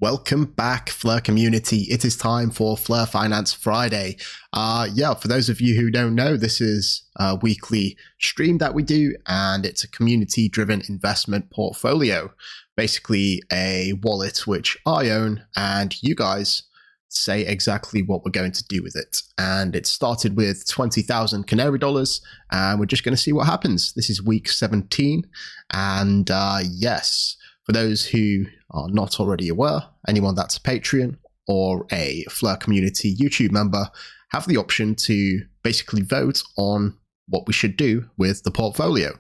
Welcome back, FLR community. It is time for FLR Finance Friday. For those of you who don't know, this is a weekly stream that we do, and it's a community-driven investment portfolio. Basically a wallet which I own, and you guys say exactly what we're going to do with it. And it started with 20,000 Canary dollars, and we're just going to see what happens. This is week 17, and yes. For those who are not already aware, anyone that's a Patreon or a FLR community YouTube member have the option to basically vote on what we should do with the portfolio.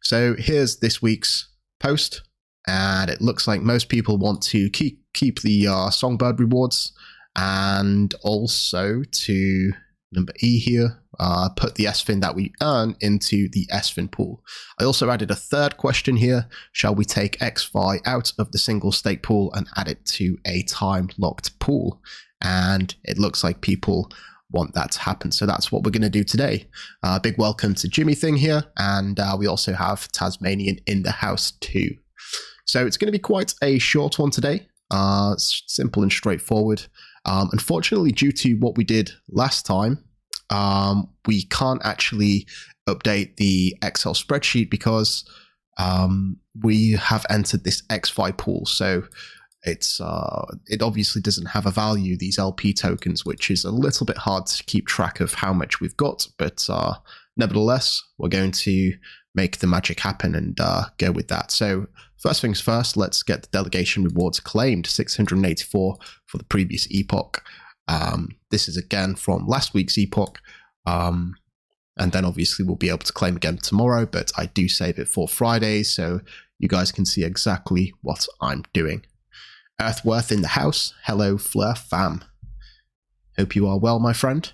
So here's this week's post, and it looks like most people want to keep the Songbird rewards, and also to number E here, put the SFIN that we earn into the SFIN pool. I also added a third question here. Shall we take XFi out of the single stake pool and add it to a time locked pool? And it looks like people want that to happen. So that's what we're going to do today. Big welcome to Jimmy Thing here. And we also have Tasmanian in the house too. So it's going to be quite a short one today. Simple and straightforward. Unfortunately, due to what we did last time, we can't actually update the Excel spreadsheet because we have entered this XFi pool. So it obviously doesn't have a value, these LP tokens, which is a little bit hard to keep track of how much we've got. But nevertheless, we're going to make the magic happen and go with that. So first things first, let's get the delegation rewards claimed, 684 for the previous epoch. This is again from last week's epoch. And then obviously we'll be able to claim again tomorrow, but I do save it for Friday so you guys can see exactly what I'm doing. Earthworth in the house. Hello, FLR fam. Hope you are well, my friend.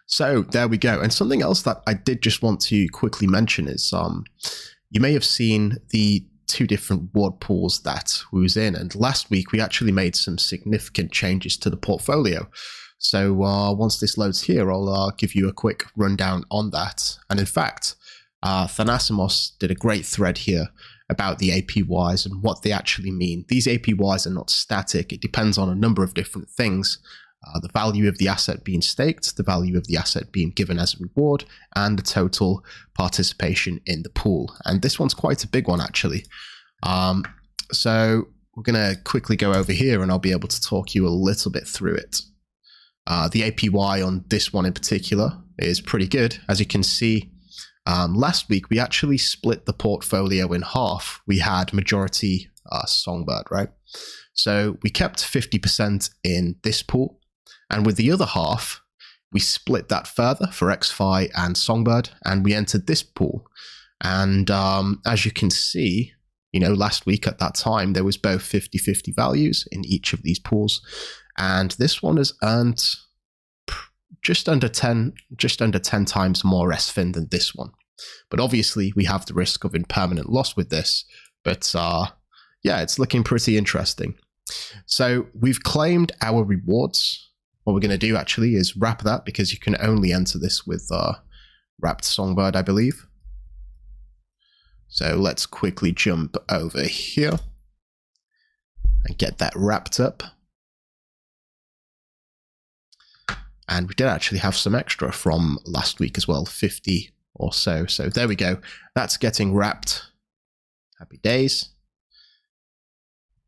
So there we go. And something else that I did just want to quickly mention is you may have seen the two different ward pools that we was in. And last week, we actually made some significant changes to the portfolio. So once this loads here, I'll give you a quick rundown on that. And in fact, Thanasimos did a great thread here about the APYs and what they actually mean. These APYs are not static. It depends on a number of different things. The value of the asset being staked, the value of the asset being given as a reward, and the total participation in the pool. And this one's quite a big one, actually. So we're going to quickly go over here and I'll be able to talk you a little bit through it. The APY on this one in particular is pretty good. As you can see, last week we actually split the portfolio in half. We had majority Songbird, right? So we kept 50% in this pool. And with the other half, we split that further for XFi and Songbird, and we entered this pool. And as you can see, last week at that time, there was both 50-50 values in each of these pools. And this one has earned just under 10 times more SFIN than this one. But obviously, we have the risk of impermanent loss with this. But yeah, it's looking pretty interesting. So we've claimed our rewards. What we're going to do actually is wrap that, because you can only enter this with wrapped Songbird, I believe. So let's quickly jump over here and get that wrapped up. And we did actually have some extra from last week as well, 50 or so. So there we go. That's getting wrapped. Happy days.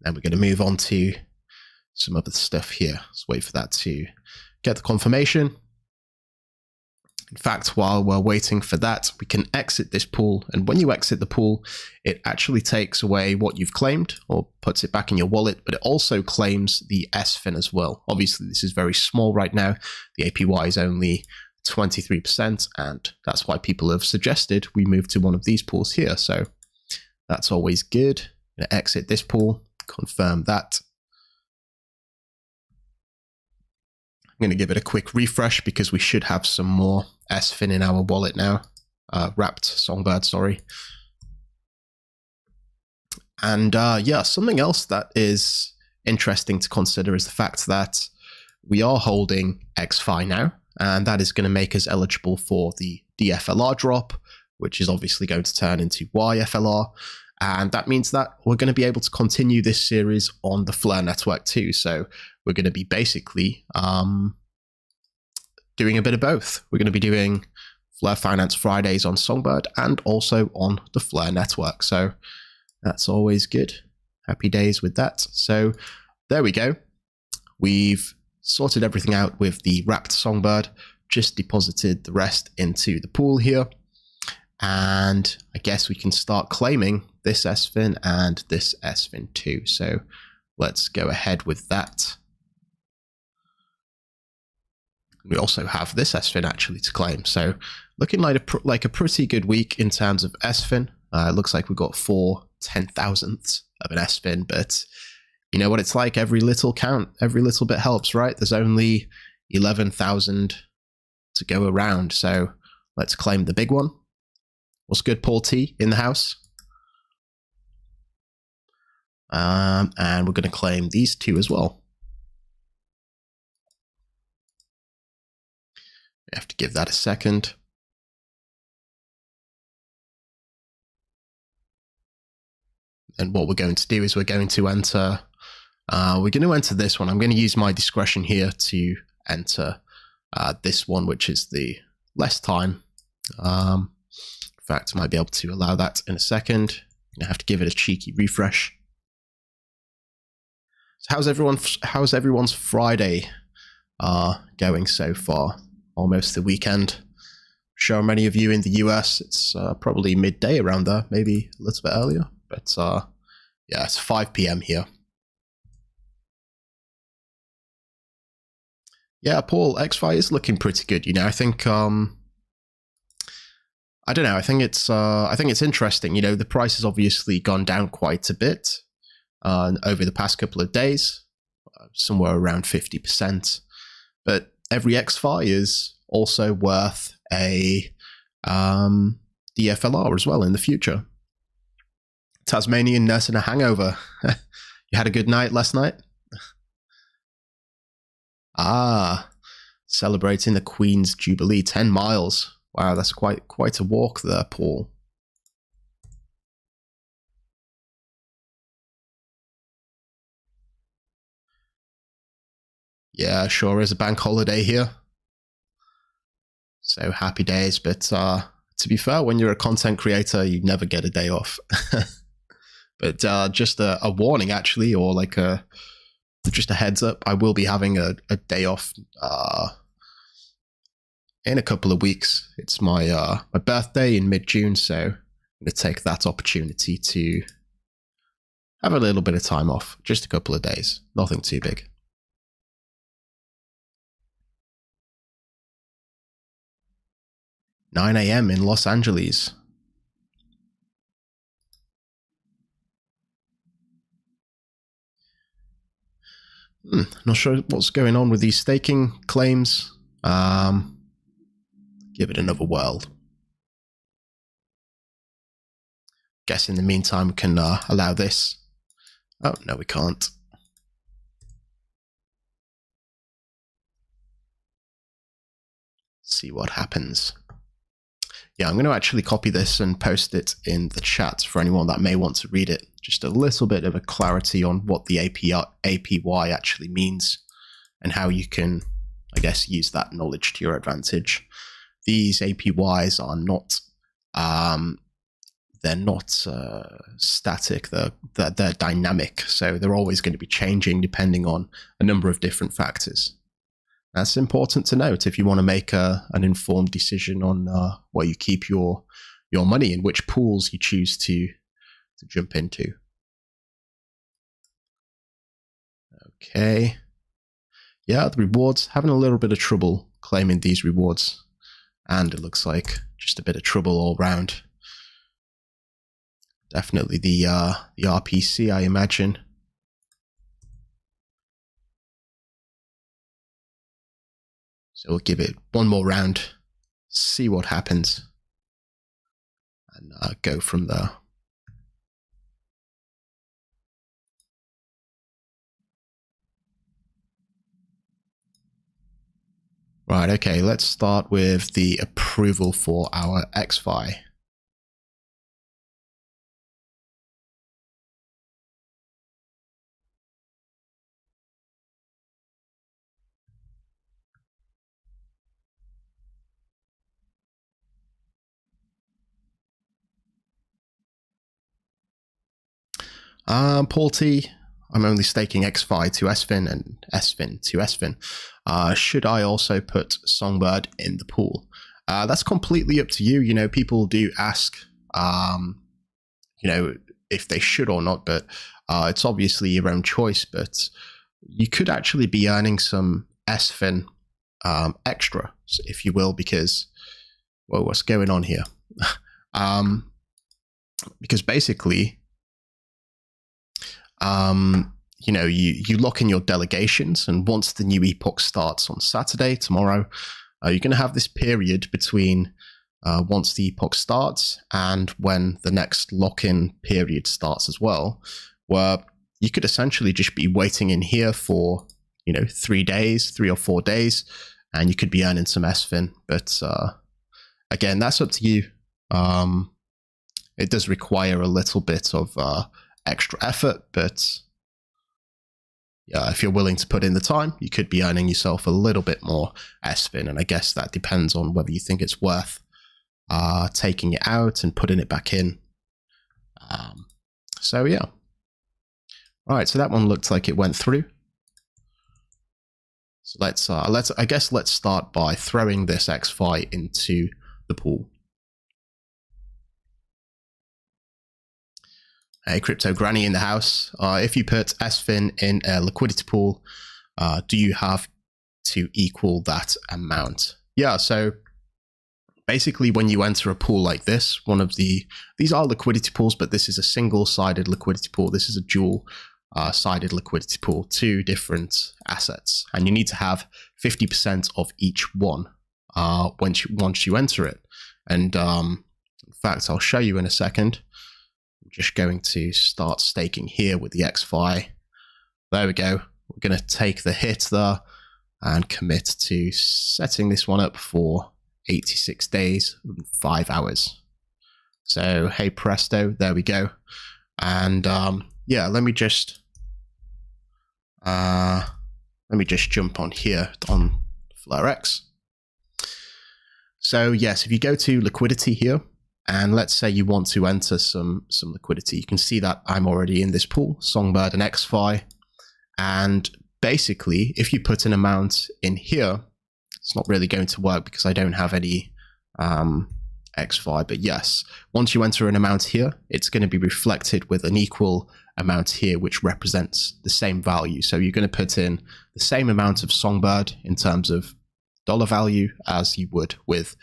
And we're going to move on to some other stuff here. Let's wait for that to get the confirmation. In fact, while we're waiting for that, we can exit this pool. And when you exit the pool, it actually takes away what you've claimed or puts it back in your wallet, but it also claims the SFIN as well. Obviously, this is very small right now. The APY is only 23%, and that's why people have suggested we move to one of these pools here. So that's always good. I'm going to exit this pool, confirm that. I'm going to give it a quick refresh because we should have some more SFIN in our wallet now. Wrapped Songbird, sorry. And yeah, something else that is interesting to consider is the fact that we are holding XFi now, and that is going to make us eligible for the DFLR drop, which is obviously going to turn into YFLR. And that means that we're going to be able to continue this series on the FLR network too. So we're going to be basically doing a bit of both. We're going to be doing FLR Finance Fridays on Songbird and also on the FLR network. So that's always good. Happy days with that. So there we go. We've sorted everything out with the wrapped Songbird, just deposited the rest into the pool here. And I guess we can start claiming this SFIN and this SFIN too. So let's go ahead with that. We also have this SFIN actually to claim. So looking like a pretty good week in terms of SFIN. It looks like we've got 4 10,000ths of an SFIN, but you know what it's like. Every little count, every little bit helps, right? There's only 11,000 to go around. So let's claim the big one. What's good, Paul T in the house? And we're going to claim these two as well. We have to give that a second. And what we're going to do is we're going to enter this one. I'm going to use my discretion here to enter this one, which is the less time. In fact, I might be able to allow that in a second. I have to give it a cheeky refresh. So how's everyone's Friday going so far? Almost the weekend. I'm sure many of you in the US, it's probably midday around there, maybe a little bit earlier. But yeah, it's 5 p.m. here. Yeah, Paul, XFi is looking pretty good. You know, I think I don't know. I think it's interesting. You know, the price has obviously gone down quite a bit over the past couple of days, somewhere around 50%. But every XFi is also worth a DFLR as well in the future. Tasmanian nursing a hangover. You had a good night last night? Celebrating the Queen's Jubilee, 10 miles. Wow, that's quite a walk there, Paul. Yeah, sure is a bank holiday here. So happy days, but to be fair, when you're a content creator, you never get a day off. But just a warning, actually, or like just a heads up, I will be having a day off in a couple of weeks. It's my birthday in mid-June, so I'm going to take that opportunity to have a little bit of time off, just a couple of days, nothing too big. $9 a.m. in Los Angeles. Not sure what's going on with these staking claims. Give it another whirl. Guess in the meantime we can allow this. Oh, no, we can't. See what happens. Yeah, I'm going to actually copy this and post it in the chat for anyone that may want to read it. Just a little bit of a clarity on what the APY actually means and how you can, I guess, use that knowledge to your advantage. These APYs are not, they're not static. They're dynamic, so they're always going to be changing depending on a number of different factors. That's important to note if you want to make an informed decision on where you keep your money and which pools you choose to jump into. Okay. Yeah, the rewards, having a little bit of trouble claiming these rewards. And it looks like just a bit of trouble all round. Definitely the RPC, I imagine. So we'll give it one more round, see what happens, and go from there. Right, okay, let's start with the approval for our XFi. Paul T, I'm only staking XFi to SFIN and SFIN to SFIN. Should I also put Songbird in the pool? That's completely up to you. You know, people do ask, you know, if they should or not, but it's obviously your own choice. But you could actually be earning some SFIN extra, if you will, because, well, what's going on here? Because basically, you know, you lock in your delegations, and once the new epoch starts on Saturday, tomorrow, you're going to have this period between once the epoch starts and when the next lock-in period starts as well, where you could essentially just be waiting in here for, you know, 3 or 4 days, and you could be earning some SFIN. But again, that's up to you. It does require a little bit of extra effort, but yeah, if you're willing to put in the time, you could be earning yourself a little bit more SFIN, and I guess that depends on whether you think it's worth taking it out and putting it back in. So yeah. All right, so that one looks like it went through. So let's start by throwing this XFi into the pool. Hey, Crypto Granny in the house. If you put SFIN in a liquidity pool, do you have to equal that amount? Yeah, so basically when you enter a pool like this, these are liquidity pools, but this is a single-sided liquidity pool. This is a dual-sided liquidity pool, 2 different assets. And you need to have 50% of each one once you enter it. And in fact, I'll show you in a second. Just going to start staking here with the XFi. There we go. We're going to take the hit there and commit to setting this one up for 86 days and 5 hours. So hey presto, there we go. And yeah, let me just jump on here on FLRX. So yes, if you go to liquidity here, and let's say you want to enter some liquidity, you can see that I'm already in this pool, Songbird and XFi. And basically, if you put an amount in here, it's not really going to work because I don't have any XFi. But yes, once you enter an amount here, it's going to be reflected with an equal amount here, which represents the same value. So you're going to put in the same amount of Songbird in terms of dollar value as you would with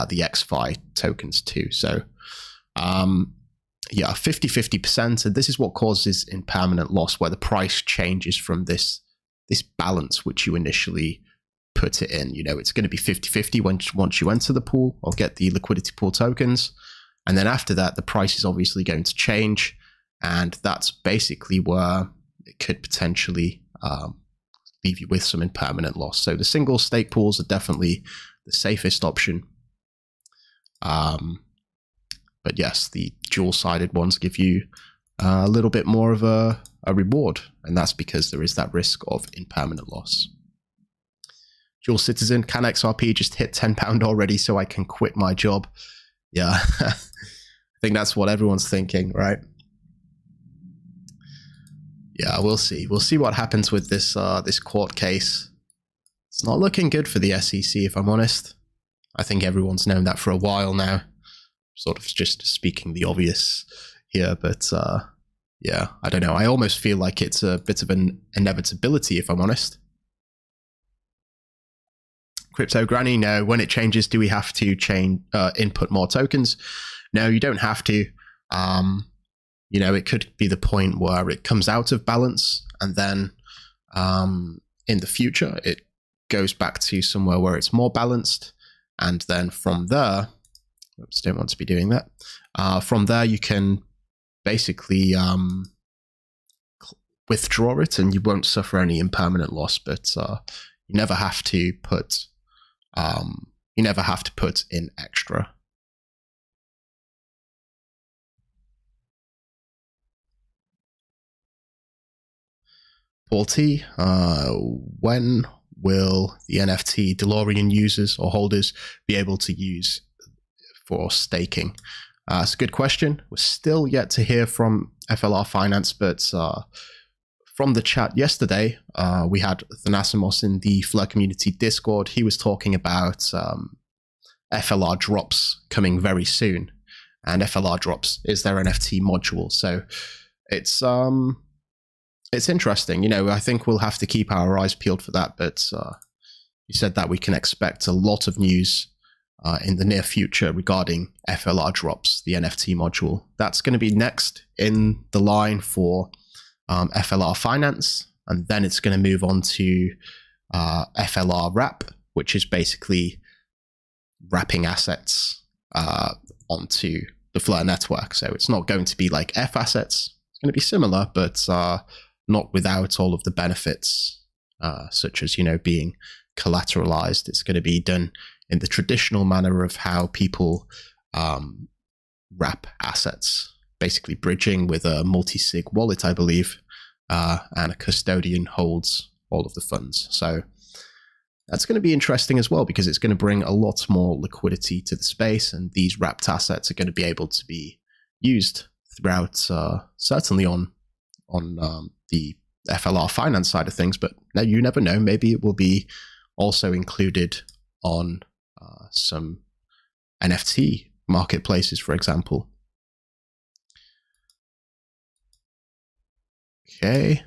the XFi tokens too. So yeah, 50%, and this is what causes impermanent loss, where the price changes from this balance which you initially put it in. You know, it's going to be 50-50 once you enter the pool or get the liquidity pool tokens, and then after that the price is obviously going to change, and that's basically where it could potentially leave you with some impermanent loss. So the single stake pools are definitely the safest option. But yes, the dual-sided ones give you a little bit more of a reward, and that's because there is that risk of impermanent loss. Dual Citizen, can XRP just hit £10 already so I can quit my job? Yeah, I think that's what everyone's thinking, right? Yeah, we'll see. We'll see what happens with this this court case. It's not looking good for the SEC, if I'm honest. I think everyone's known that for a while now. Sort of just speaking the obvious here, but yeah, I don't know. I almost feel like it's a bit of an inevitability, if I'm honest. Crypto Granny, no. When it changes, do we have to input more tokens? No, you don't have to. You know, it could be the point where it comes out of balance, and then in the future, it goes back to somewhere where it's more balanced. And then from there, oops, don't want to be doing that. From there, you can basically withdraw it, and you won't suffer any impermanent loss. But you never have to put in extra. Paul T, when will the NFT DeLorean users or holders be able to use for staking? It's a good question. We're still yet to hear from FLR Finance, but from the chat yesterday, we had Thanasimos in the FLR community Discord. He was talking about FLR drops coming very soon, and FLR drops is their NFT module. So it's interesting. You know, I think we'll have to keep our eyes peeled for that. But he said that we can expect a lot of news in the near future regarding FLR drops, the NFT module. That's going to be next in the line for FLR Finance, and then it's going to move on to FLR Wrap, which is basically wrapping assets onto the FLR network. So it's not going to be like F assets. It's going to be similar, but not without all of the benefits, such as, you know, being collateralized. It's going to be done in the traditional manner of how people wrap assets, basically bridging with a multi-sig wallet, I believe, and a custodian holds all of the funds. So that's going to be interesting as well, because it's going to bring a lot more liquidity to the space, and these wrapped assets are going to be able to be used throughout, certainly on the FLR Finance side of things, but now you never know, maybe it will be also included on some NFT marketplaces, for example. Okay.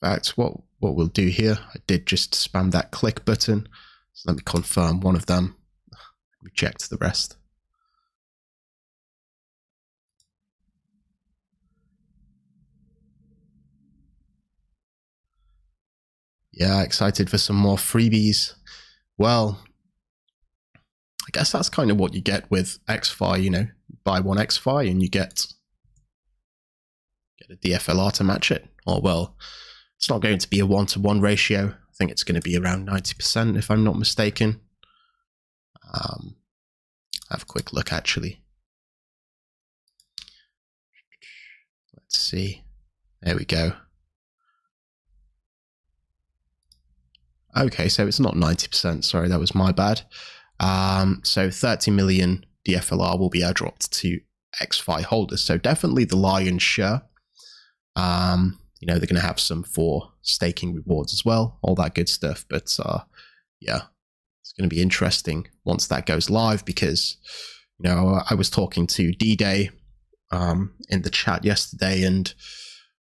In fact, what we'll do here, I did just spam that click button, so let me confirm one of them, reject the rest. Yeah, excited for some more freebies. Well, I guess that's kind of what you get with XFi, you know, buy one XFi and you get a DFLR to match it. Or, well, it's not going to be a 1-to-1 ratio. I think it's going to be around 90%, if I'm not mistaken. Have a quick look, actually. Let's see. There we go. Okay, so it's not 90%. Sorry, that was my bad. So 30 million DFLR will be airdropped to XFi holders. So definitely the lion's share. You know, they're going to have some for staking rewards as well, all that good stuff. But yeah, it's going to be interesting once that goes live, because, you know, I was talking to D-Day in the chat yesterday, and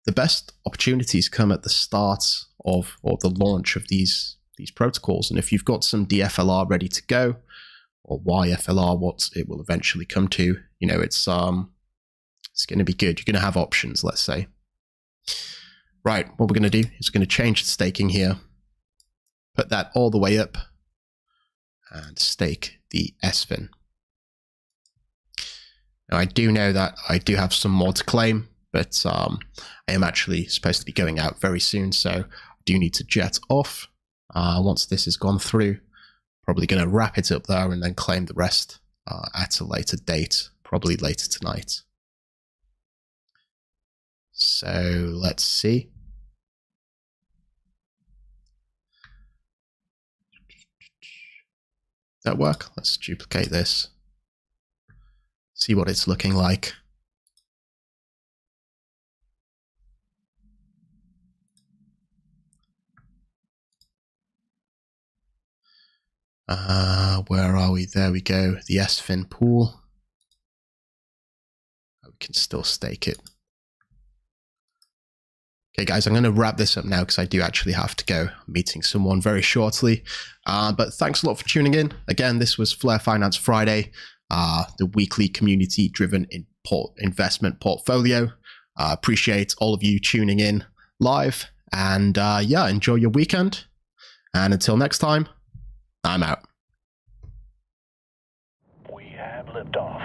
the best opportunities come at the start of, or the launch of these protocols. And if you've got some DFLR ready to go, or YFLR, what it will eventually come to, you know, it's going to be good. You're going to have options, let's say. Right, what we're going to do is we're going to change the staking here, put that all the way up, and stake the SFIN. Now, I do know that I do have some more to claim, but I am actually supposed to be going out very soon, so I do need to jet off. Once this has gone through, probably going to wrap it up there and then claim the rest at a later date, probably later tonight. So let's see. That work? Let's duplicate this. See what it's looking like. Where are we? There we go. The SFIN pool. We can still stake it. Okay, guys, I'm going to wrap this up now because I do actually have to go. I'm meeting someone very shortly. But thanks a lot for tuning in. Again, this was FLR Finance Friday, the weekly community-driven investment portfolio. Appreciate all of you tuning in live. And yeah, enjoy your weekend. And until next time, I'm out. We have liftoff.